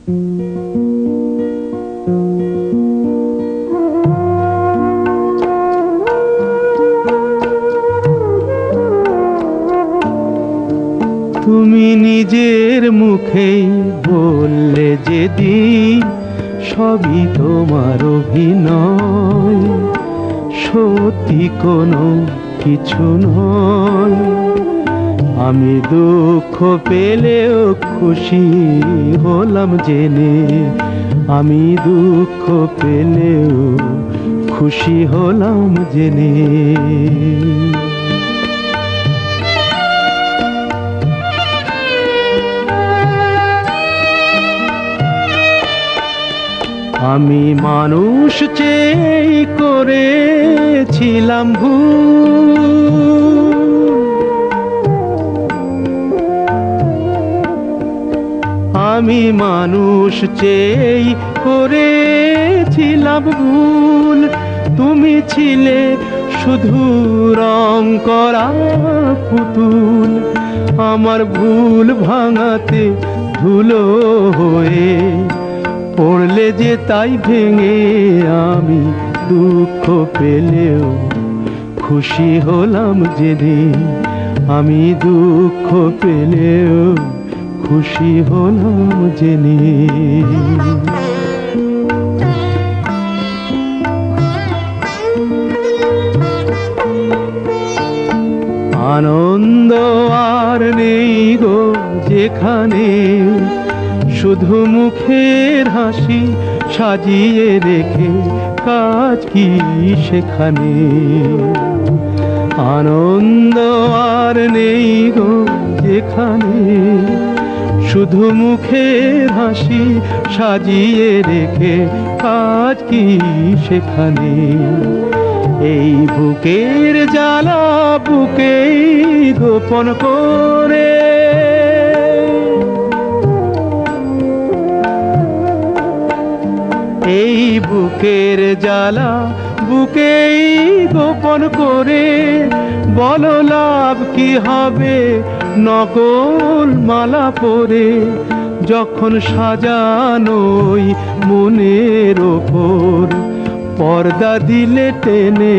তুমি নিজের মুখেই বললে যেদিন সবই তোমার অভিনয়, সত্যি কোনো কিছু নয়। আমি দুঃখ পেলেও খুশি হলাম জেনে, আমি দুঃখ পেলেও খুশি হলাম জেনে। আমি মানুষ চেয়ে করেছিলাম ভুল, আমি মানুষ চেয়ে করেছিলাম ভুল। তুমি ছিলে শুধু রং করা পুতুল, আমার ভুল ভাঙাতে ধুলো হয়ে পড়লে যে তাই ভেঙে। আমি দুঃখ পেলেও খুশি হলাম জেনে, আমি দুঃখ পেলেও খুশি হলাম জেনে। আনন্দ আর নেই গো যেখানে, শুধু মুখের হাসি সাজিয়ে রেখে কাজ কি সেখানে। আনন্দ আর নেই গো যেখানে, শুধু মুখের হাসি সাজিয়ে রেখে কাজ কি সেখানে। এই বুকের জ্বালা বুকেই গোপন করে, এই বুকের জ্বালা বুকেই গোপন করে। বলো লাভ কি হবে নকল মালা পরে, যখন সাজানোই মনের ওপর পর্দা দিলে টেনে।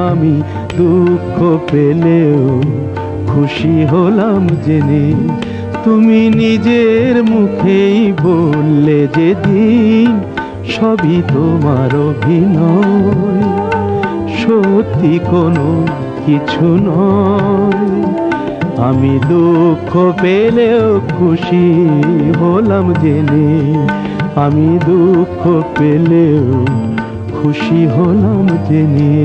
আমি দুঃখ পেলেও খুশি হলাম জেনে, তুমি নিজের মুখেই বললে যেদিন সবই তোমার অভিনয়, সত্যি কোনো কিছু নয়। আমি দুঃখ পেলেও খুশি হলাম জেনে, আমি দুঃখ পেলেও খুশি হলাম জেনে।